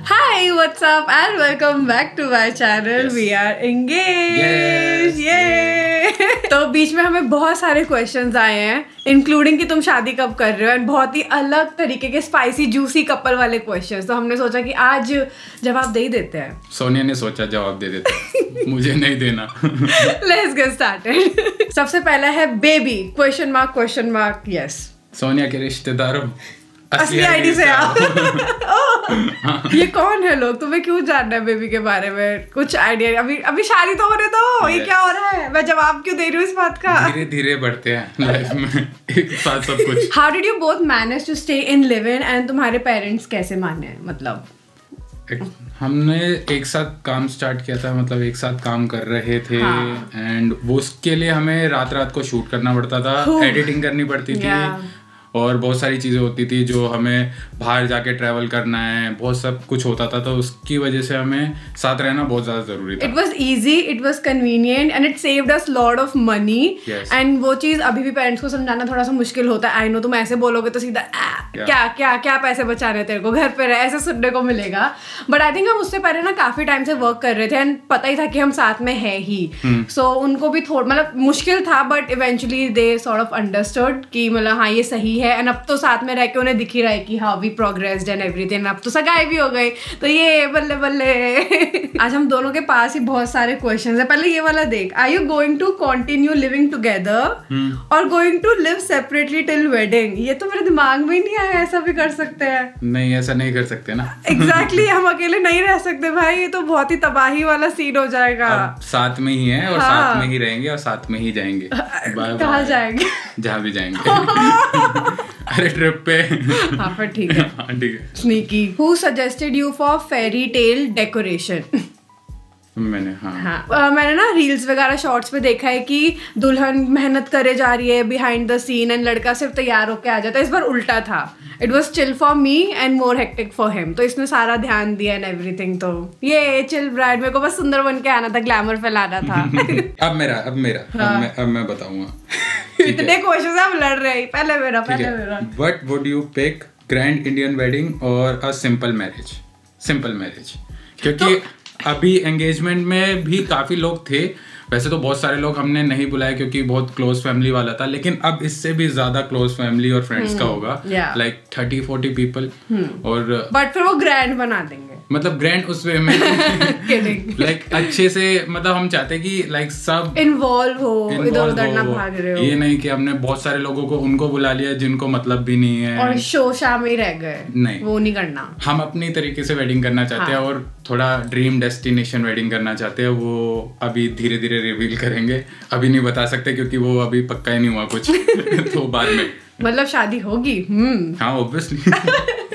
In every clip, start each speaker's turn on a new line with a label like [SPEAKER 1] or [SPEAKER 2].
[SPEAKER 1] Hi, what's up and welcome back to my channel.
[SPEAKER 2] Yes.
[SPEAKER 1] We are engaged.
[SPEAKER 2] Yes.
[SPEAKER 1] तो बीच में हमें बहुत सारे क्वेश्चंस आए हैं, इंक्लूडिंग कि तुम शादी कब कर रहे हो, एंड बहुत ही अलग तरीके के स्पाइसी जूसी कपल वाले क्वेश्चंस. तो हमने सोचा कि आज जवाब दे ही देते हैं.
[SPEAKER 2] सोनिया ने सोचा जवाब दे देते मुझे नहीं देना.
[SPEAKER 1] Let's get started. सबसे पहला है baby question mark yes.
[SPEAKER 2] Sonia के रिश्तेदारों
[SPEAKER 1] असली आईडी से आओ. ये कौन है लोग, तुम्हें क्यों जानना है बेबी के बारे में? कुछ आइडिया? अभी शादी तो होने दो. ये क्या हो रहा है? मैं जवाब क्यों दे रही हूँ इस बात का?
[SPEAKER 2] धीरे धीरे बढ़ते हैं लाइफ में एक साथ सब कुछ.
[SPEAKER 1] How did you both manage to stay in live-in and तुम्हारे पेरेंट्स कैसे माने? मतलब
[SPEAKER 2] हमने एक साथ काम स्टार्ट किया था, मतलब एक साथ काम कर रहे थे. एंड वो उसके लिए हमें रात को शूट करना पड़ता था, एडिटिंग करनी पड़ती थी और बहुत सारी चीज़ें होती थी जो हमें बाहर जाके ट्रैवल करना है, बहुत सब कुछ होता था. तो उसकी वजह से हमें साथ रहना बहुत ज़्यादा ज़रूरी था.
[SPEAKER 1] It was easy, it was convenient and it saved us lot of money.
[SPEAKER 2] Yes.
[SPEAKER 1] And वो चीज़ अभी भी पेरेंट्स को समझाना थोड़ा सा मुश्किल होता है. I know तुम ऐसे बोलोगे तो सीधा क्या पैसे बचाने तेरे को, घर पे रहे, ऐसे सुनने को मिलेगा. बट आई थिंक हम उससे पहले ना काफ़ी टाइम से वर्क कर रहे थे एंड पता ही था कि हम साथ में है ही. सो उनको भी थोड़ा मतलब मुश्किल था, but eventually they sort of understood कि मतलब हाँ ये सही है. एंड अब तो साथ में रह के उन्हें दिख ही रहा है कि हाँ वी प्रोग्रेस्ड एंड एवरीथिंग. अब तो सगाई भी हो गई, तो ये बल्ले बल्ले. आज हम दोनों के पास ही बहुत सारे क्वेश्चंस है. पहले ये वाला देख. Are you going to continue living together और going to live separately till wedding? ये तो मेरे दिमाग में ही नहीं आया. ऐसा भी कर सकते हैं?
[SPEAKER 2] नहीं, ऐसा नहीं कर सकते ना.
[SPEAKER 1] एग्जैक्टली हम अकेले नहीं रह सकते भाई. ये तो बहुत ही तबाही वाला सीन हो जाएगा.
[SPEAKER 2] अब साथ में ही है और साथ में ही रहेंगे और साथ में ही जाएंगे.
[SPEAKER 1] कहाँ जाएंगे?
[SPEAKER 2] जहाँ भी जाएंगे. अरे ट्रिप पे.
[SPEAKER 1] हाँ पर ठीक है.
[SPEAKER 2] ठीक है.
[SPEAKER 1] Sneaky. Who suggested you for fairy tale decoration?
[SPEAKER 2] मैंने
[SPEAKER 1] मैंने ना रील्स वगैरह शॉर्ट्स पे देखा है कि दुल्हन मेहनत करे जा रही है बिहाइंड द सीन एंड लड़का सिर्फ तैयार होके आ जाता है. इस बार उल्टा था. It was chill for me and more hectic for him. तो इसने सारा ध्यान दिया एंड एवरीथिंग. तो ये चिल ब्राइड. मेरे को बस सुंदर बन के आना था, ग्लैमर फैलाना था.
[SPEAKER 2] अब मैं बताऊंगा.
[SPEAKER 1] इतने क्वेश्चंस आप लड़ रहे हैं. पहले मेरा.
[SPEAKER 2] What would you pick, grand Indian wedding और a simple marriage? क्योंकि अभी एंगेजमेंट में भी काफी लोग थे. वैसे तो बहुत सारे लोग हमने नहीं बुलाए क्योंकि बहुत क्लोज फैमिली वाला था, लेकिन अब इससे भी ज्यादा क्लोज फैमिली और फ्रेंड्स का होगा. Like 30-40 people. और
[SPEAKER 1] बट फिर वो ग्रैंड बना देंगे,
[SPEAKER 2] मतलब ग्रैंड उस वे में लाइक अच्छे से. मतलब हम चाहते हैं कि लाइक सब
[SPEAKER 1] इन्वॉल्व हो, इधर उधर ना भाग रहे हो.
[SPEAKER 2] ये नहीं कि हमने बहुत सारे लोगों को उनको बुला लिया जिनको मतलब भी नहीं है
[SPEAKER 1] और शो शाम ही रह गए.
[SPEAKER 2] नहीं, वो
[SPEAKER 1] नहीं करना.
[SPEAKER 2] हम अपनी तरीके से वेडिंग करना चाहते हैं और थोड़ा ड्रीम डेस्टिनेशन वेडिंग करना चाहते हैं. वो अभी धीरे धीरे रिवील करेंगे. अभी नहीं बता सकते क्योंकि वो अभी पक्का ही नहीं हुआ कुछ. तो बाद में
[SPEAKER 1] मतलब शादी होगी.
[SPEAKER 2] हाँ ऑब्वियसली.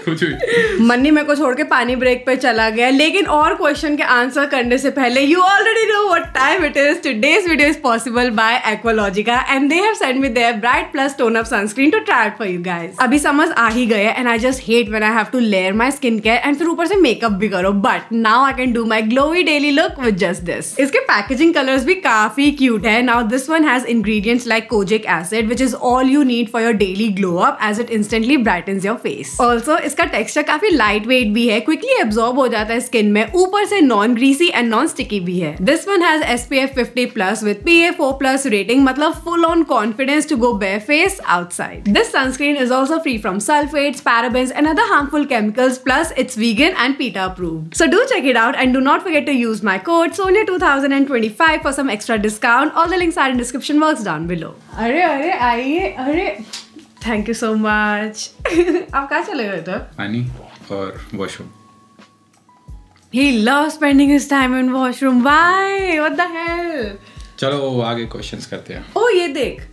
[SPEAKER 2] कुछ भी.
[SPEAKER 1] मन्नी मेरे को छोड़ के पानी ब्रेक पे चला गया. लेकिन और क्वेश्चन के आंसर करने से पहले you already know what time it is. Today's video is possible by Aqualogica and they have send me their bright plus tone up sunscreen to try it for you guys. अभी समझ आ ही गया and I just hate when I have to layer my skin care and फिर ऊपर से makeup भी करो. But now I can do my glowy daily look with just this. इसके पैकेजिंग कलर्स भी काफी क्यूट है. Now this one has ingredients like kojic acid which is all you need for your daily glow up as it instantly brightens your face. Also इसका texture काफी light weight भी है, quickly absorb हो जाता है skin में, ऊपर से non greasy and non sticky भी है. This one has SPF 50+ with PA4+ rating, मतलब full on confidence to go bare face outside. This sunscreen is also free from sulfates, parabens and other harmful chemicals, plus it's vegan and PETA approved. So do check it out and do not forget to use my code SONIA2025 for some extra discount. All the links are in description box down below. अरे आइए. Thank you so much. आप कहाँ चले गए थे?
[SPEAKER 2] पानी और washroom.
[SPEAKER 1] He loves spending his time in washroom. Why? What the hell?
[SPEAKER 2] चलो आगे क्वेश्चंस करते हैं.
[SPEAKER 1] Oh ये देख.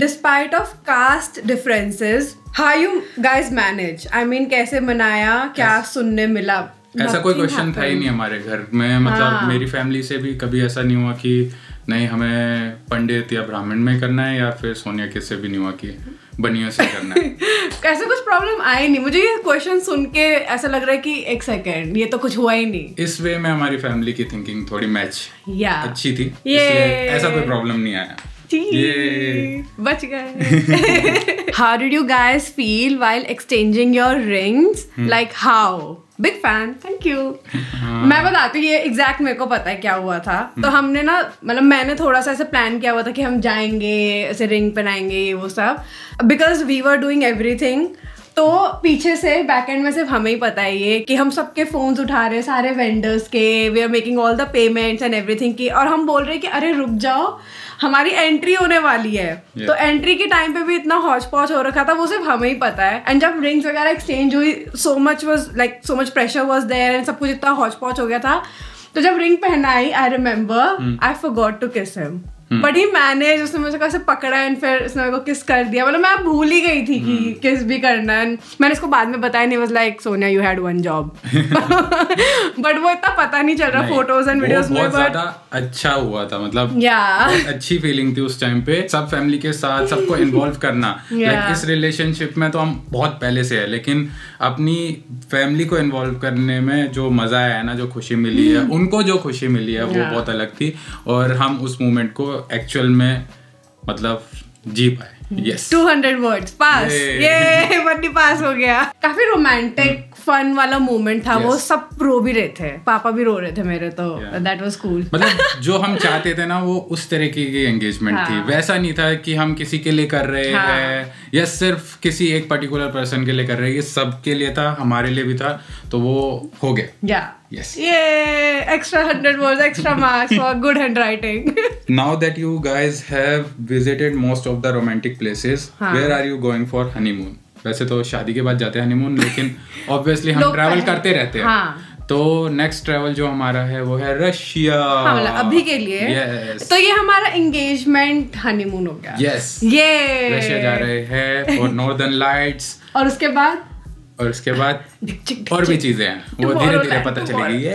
[SPEAKER 1] Despite of caste differences, how you guys manage? I mean कैसे मनाया? क्या सुनने मिला?
[SPEAKER 2] ऐसा कोई क्वेश्चन था ही नहीं हमारे घर में. मतलब मेरी फैमिली से भी कभी ऐसा नहीं हुआ कि नहीं हमें पंडित या ब्राह्मण में करना है, या फिर सोनिया के से भी नहीं हुआ कि बनियों से करना है.
[SPEAKER 1] कैसे कुछ प्रॉब्लम आई नहीं. मुझे ये क्वेश्चन सुन के ऐसा लग रहा है कि एक सेकंड ये तो कुछ हुआ ही नहीं.
[SPEAKER 2] इस वे में हमारी फैमिली की थिंकिंग थोड़ी मैच अच्छी थी,
[SPEAKER 1] इसलिए
[SPEAKER 2] ऐसा कोई प्रॉब्लम नहीं आया.
[SPEAKER 1] बच गए. How did you guys feel while exchanging your rings? Like how? Big fan, thank you. मैं बताती हूँ, ये एग्जैक्ट मेरे को पता है क्या हुआ था। तो हमने ना, मतलब मैंने थोड़ा सा ऐसे प्लान किया हुआ था कि हम जाएंगे, ऐसे रिंग पहनाएंगे, वो सब, because we were doing everything. तो पीछे से बैक एंड में सिर्फ हमें ही पता है ये कि हम सबके फोन्स उठा रहे हैं, सारे वेंडर्स के, we are making all the payments and everything की, और हम बोल रहे हैं कि अरे रुक जाओ, हमारी एंट्री होने वाली है। तो एंट्री के टाइम पे भी इतना हौच पौच हो रखा था, वो सिर्फ हमें ही पता है। एंड जब रिंग्स वगैरह एक्सचेंज हुई, so much pressure was there and सब कुछ इतना हौच पौच हो गया था। तो जब रिंग पहनाई, I remember I forgot to kiss him, but he manage, उसने मुझे कैसे पकड़ा एंड फिर उसने मेरे को किस कर दिया। मतलब मैं भूल ही गई थी कि किस भी करना है। मैंने इसको बाद में बताया, नहीं was like Sonia you had one job, but वो इतना पता नहीं चल रहा फोटोज एंड वीडियोस में।
[SPEAKER 2] बहुत ज्यादा अच्छा हुआ था, मतलब बहुत अच्छी फीलिंग थी उस टाइम पे, सब फैमिली के साथ सबको इन्वॉल्व करना। लाइक इस रिलेशनशिप में तो हम बहुत पहले से है, लेकिन अपनी फैमिली को इन्वॉल्व करने में जो मजा आया ना, जो खुशी मिली है, उनको जो खुशी मिली है, वो बहुत अलग थी। और हम उस मोमेंट को एक्चुअल में मतलब जी पाए। Yes. 200
[SPEAKER 1] words पास, ये बड्डी पास हो गया। काफी रोमांटिक फन वाला मोमेंट था। वो सब रो भी रहे थे, पापा भी रो रहे थे मेरे, तो दैट वाज कूल।
[SPEAKER 2] मतलब जो हम चाहते थे ना, वो उस तरह की एंगेजमेंट थी। वैसा नहीं था कि हम किसी के लिए कर रहे हैं या सिर्फ किसी एक पर्टिकुलर पर्सन के लिए कर रहे हैं, ये सब के लिए था, हमारे लिए भी था, तो वो हो गया।
[SPEAKER 1] Yes. Yay! Extra 100 words, extra marks for good handwriting.
[SPEAKER 2] Now that you guys have visited most of the romantic places, where are you going for honeymoon? वैसे तो शादी के बाद जाते हैं हनीमून, लेकिन obviously हम ट्रैवल करते रहते हैं। तो नेक्स्ट ट्रैवल जो हमारा है वो है रशिया।
[SPEAKER 1] मतलब अभी के लिए।
[SPEAKER 2] Yes.
[SPEAKER 1] तो ये हमारा एंगेजमेंट हनीमून हो गया।
[SPEAKER 2] Yes. ये रशिया जा रहे हैं और नॉर्दर्न लाइट्स, और उसके बाद और भी चीजें हैं, वो धीरे धीरे पता चलेगी।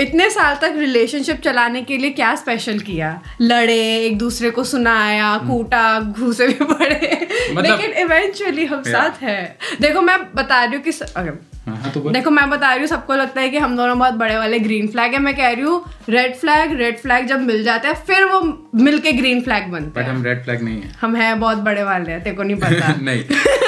[SPEAKER 1] इतने साल तक रिलेशनशिप चलाने के लिए क्या स्पेशल किया? लड़े, एक दूसरे को सुनाया, कूटा, घूसे भी पड़े, लेकिन इवेंचुअली हम साथ हैं। देखो मैं बता रही हूँ कि देखो मैं बता रही हूँ, सबको लगता है कि हम दोनों बहुत बड़े वाले ग्रीन फ्लैग है। मैं कह रही हूँ रेड फ्लैग जब मिल जाते हैं फिर वो मिलके ग्रीन फ्लैग बनते हैं।
[SPEAKER 2] बट हम रेड फ्लैग नहीं है,
[SPEAKER 1] हम हैं बहुत बड़े वाले हैं, तेरे को नहीं पता।
[SPEAKER 2] नहीं,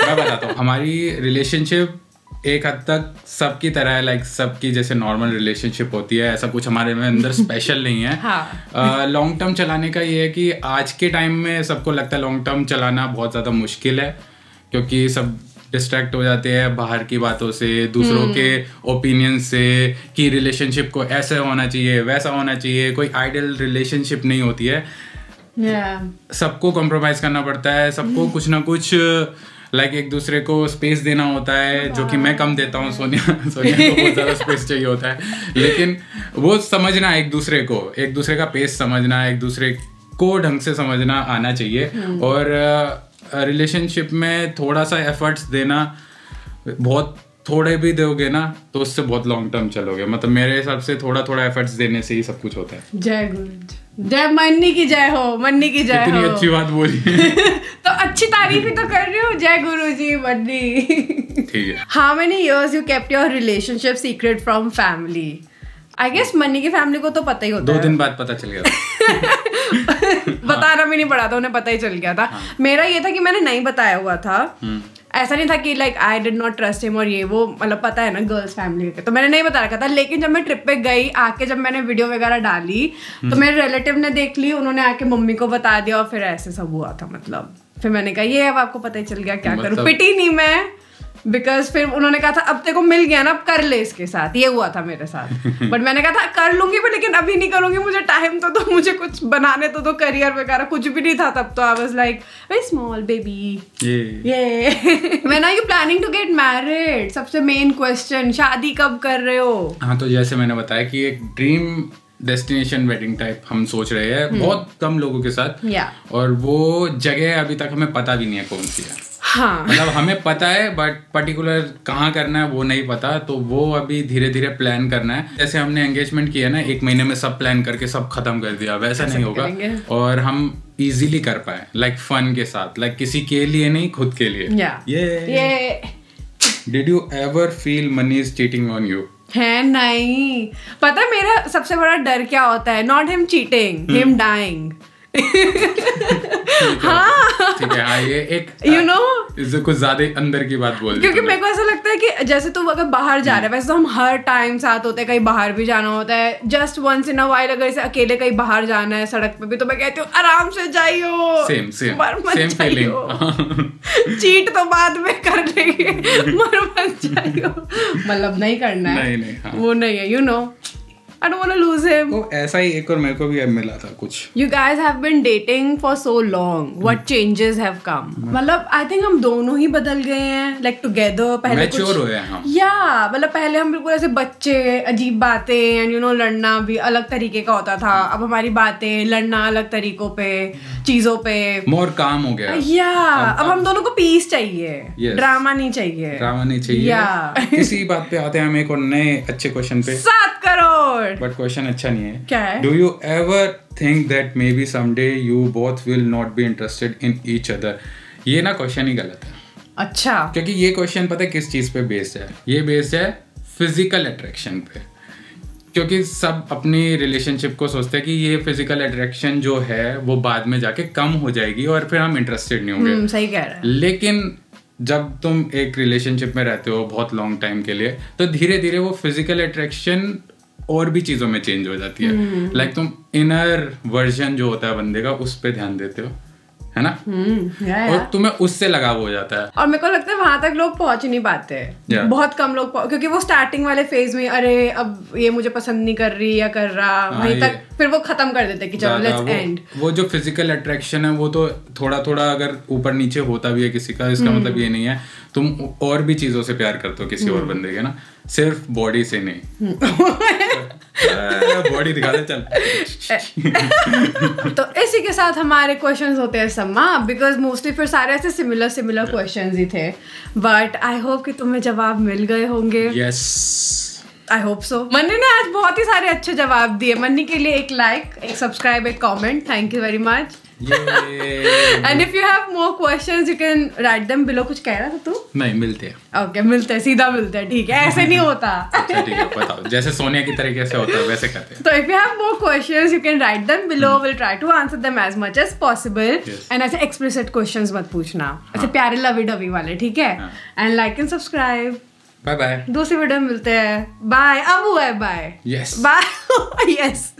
[SPEAKER 2] मैं बताता हूँ। हमारी रिलेशनशिप एक हद तक सबकी तरह है, लाइक सबकी जैसे नॉर्मल रिलेशनशिप होती है, ऐसा कुछ हमारे में अंदर स्पेशल नहीं है। लॉन्ग टर्म चलाने का ये है कि आज के टाइम में सबको लगता है लॉन्ग टर्म चलाना बहुत ज़्यादा मुश्किल है, क्योंकि सब डिस्ट्रैक्ट हो जाते हैं बाहर की बातों से, दूसरों के ओपिनियन से, कि रिलेशनशिप को ऐसे होना चाहिए, वैसा होना चाहिए। कोई आइडियल रिलेशनशिप नहीं होती है। सबको कॉम्प्रोमाइज करना पड़ता है, सबको कुछ ना कुछ लाइक एक दूसरे को स्पेस देना होता है, जो कि मैं कम देता हूँ। सोनिया को बहुत ज़्यादा स्पेस चाहिए होता है, लेकिन वो समझना, एक दूसरे का पेस समझना, एक दूसरे को ढंग से समझना आना चाहिए। और रिलेशनशिप में थोड़ा सा एफर्ट्स देना, बहुत थोड़े भी दोगे ना तो उससे बहुत लॉन्ग टर्म चलोगे। मतलब मेरे हिसाब से थोड़ा एफर्ट्स देने से ही सब कुछ होता है।
[SPEAKER 1] जय गुरु, जय मन्नी की जय हो, मन्नी की जय हो।
[SPEAKER 2] इतनी अच्छी बात बोली।
[SPEAKER 1] तो अच्छी तारीफ ही तो कर रही हूँ। जय गुरु जी, मन्नी।
[SPEAKER 2] ठीक है।
[SPEAKER 1] How many years you kept your relationship secret from family? I guess मन्नी की फैमिली को तो पता ही होता है।
[SPEAKER 2] 2 दिन बाद पता चल गया।
[SPEAKER 1] बताना भी नहीं पड़ा था, उन्हें पता ही चल गया था। मेरा ये था कि मैंने नहीं बताया हुआ था। ऐसा नहीं था कि like I did not trust him और ये वो, मतलब पता है ना गर्ल्स फैमिली के, तो मैंने नहीं बता रखा था। लेकिन जब मैं ट्रिप पे गई, आके जब मैंने वीडियो वगैरह डाली तो मेरे रिलेटिव ने देख ली, उन्होंने आके मम्मी को बता दिया और फिर ऐसे सब हुआ था। मतलब फिर मैंने कहा ये अब आपको पता ही चल गया, क्या करूँ, पिटी नहीं मैं, बिकॉज फिर उन्होंने कहा था अब तेरे को मिल गया ना, अब कर ले इसके साथ। ये हुआ था मेरे साथ। बट मैंने कहा था कर लूंगी पर लेकिन अभी नहीं करूंगी, मुझे टाइम तो मुझे कुछ बनाने तो करियर वगैरह कुछ भी नहीं था तब। तो I was like very small baby. When are you planning to get married? सबसे मेन क्वेश्चन, शादी कब कर रहे हो?
[SPEAKER 2] हाँ, तो जैसे मैंने बताया कि एक ड्रीम डेस्टिनेशन वेडिंग टाइप हम सोच रहे हैं बहुत कम लोगों के साथ। और वो जगह अभी तक हमें पता भी नहीं है कौन सी है।
[SPEAKER 1] हाँ।
[SPEAKER 2] मतलब हमें पता है बट पर्टिकुलर कहाँ करना है वो नहीं पता, तो वो अभी धीरे धीरे प्लान करना है। जैसे हमने एंगेजमेंट किया ना, 1 महीने में सब प्लान करके सब खत्म कर दिया, वैसा नहीं होगा। और हम इजीली कर पाए, लाइक फन के साथ, लाइक किसी के लिए नहीं, खुद के लिए। Did you ever feel money is cheating on you?
[SPEAKER 1] है नहीं, पता मेरा सबसे बड़ा डर क्या होता है? Not him cheating, him dying. हाँ,
[SPEAKER 2] ठीक है, हाँ ये एक
[SPEAKER 1] यू नो
[SPEAKER 2] इससे कुछ ज्यादा अंदर की बात बोल दी
[SPEAKER 1] क्योंकि
[SPEAKER 2] तूने।
[SPEAKER 1] मेरे को ऐसा लगता है कि जैसे तुम अगर बाहर जा रहे हैं, वैसे तो हम हर टाइम साथ होते हैं, कहीं बाहर भी जाना होता है, just once in a while अगर इसे अकेले कहीं बाहर जाना है सड़क पे भी, तो मैं कहती हूँ आराम से जाइयो,
[SPEAKER 2] सेम फीलिंग।
[SPEAKER 1] चीट तो बाद में कर लेंगे, मर मत जाइयो, मतलब नहीं करना है,
[SPEAKER 2] नहीं, हाँ।
[SPEAKER 1] वो नहीं है, you know I don't want to lose him.
[SPEAKER 2] वो ऐसा ही एक और मेरे को भी अब मिला था कुछ।
[SPEAKER 1] You guys have been dating for so long. What changes have come? मतलब I think हम दोनों ही बदल गए हैं, like together. पहले कुछ
[SPEAKER 2] मैच्योर हुए हैं हम।
[SPEAKER 1] Yeah, मतलब पहले हम बिल्कुल ऐसे बच्चे, अजीब बातें and you know लड़ना भी अलग तरीके का होता था। अब हमारी बातें लड़ना अलग तरीकों पे, चीजों पे।
[SPEAKER 2] मोर काम हो गया।
[SPEAKER 1] Yeah, अब हम दोनों को पीस चाहिए, ड्रामा नहीं चाहिए।
[SPEAKER 2] ड्रामा नहीं चाहिए।
[SPEAKER 1] Yeah.
[SPEAKER 2] इसी बात पे आते हैं हम एक और नए अच्छे क्वेश्चन पे।
[SPEAKER 1] 7 करोड़।
[SPEAKER 2] बट क्वेश्चन अच्छा नहीं है।
[SPEAKER 1] क्या है?
[SPEAKER 2] Do you ever think that may be someday you both will not be interested in each other? ये ना क्वेश्चन ही गलत है।
[SPEAKER 1] अच्छा।
[SPEAKER 2] क्योंकि ये क्वेश्चन पता है किस चीज पे बेस्ड है? ये बेस्ड है फिजिकल अट्रैक्शन पे। क्योंकि सब अपनी रिलेशनशिप को सोचते हैं कि ये फिजिकल अट्रैक्शन जो है वो बाद में जाके कम हो जाएगी और फिर हम इंटरेस्टेड नहीं होंगे।
[SPEAKER 1] सही कह रहा है।
[SPEAKER 2] लेकिन जब तुम एक रिलेशनशिप में रहते हो बहुत लॉन्ग टाइम के लिए, तो धीरे धीरे वो फिजिकल अट्रैक्शन और भी चीजों में चेंज हो जाती है। लाइक तुम इनर वर्जन जो होता है बंदे का, उस पे ध्यान देते हो, है ना? और तुम्हें उससे लगाव हो जाता है।
[SPEAKER 1] और मेरे को लगता है वहां तक लोग पहुंच ही नहीं पाते हैं। बहुत कम लोग क्योंकि वो स्टार्टिंग वाले फेज में अरे अब ये मुझे पसंद नहीं कर रही या कर रहा, वहीं तक फिर वो खत्म कर देते कि चलो लेट्स एंड।
[SPEAKER 2] वो जो फिजिकल अट्रैक्शन है वो तो थोड़ा थोड़ा अगर ऊपर नीचे होता भी है किसी का, इसका मतलब ये नहीं है तुम और भी चीजों से प्यार करते हो किसी और बंदे के ना, सिर्फ बॉडी से नहीं। बॉडी दिखा दे चल।
[SPEAKER 1] तो इसी के साथ हमारे क्वेश्चंस होते हैं सम्मा, बिकॉज मोस्टली फिर सारे ऐसे सिमिलर क्वेश्चंस ही थे, बट आई होप कि तुम्हें जवाब मिल गए होंगे।
[SPEAKER 2] Yes,
[SPEAKER 1] I hope so. मन्नी ने आज बहुत ही सारे अच्छे जवाब दिए। मन्नी के लिए एक लाइक, एक सब्सक्राइब, एक comment, thank you very much. And if you have more questions you can write them below. कुछ कह रहा था तू?
[SPEAKER 2] नहीं, मिलते हैं।
[SPEAKER 1] ओके, मिलते हैं, सीधा मिलते हैं, ठीक है, ऐसे नहीं होता।
[SPEAKER 2] अच्छा ठीक है, बताओ जैसे सोनिया की तरीके से होता है वैसे करते हैं।
[SPEAKER 1] तो if you have more questions you can write them below, will try to answer them as much as possible. And ऐसे एक्सप्लिसिट क्वेश्चंस मत पूछना, ऐसे प्यारे लवी डवी वाले, ठीक है? And like and subscribe.
[SPEAKER 2] Bye bye.
[SPEAKER 1] दूसरी वीडियो में मिलते हैं। बाय। अब हुआ है बाय।
[SPEAKER 2] Yes
[SPEAKER 1] bye. यस।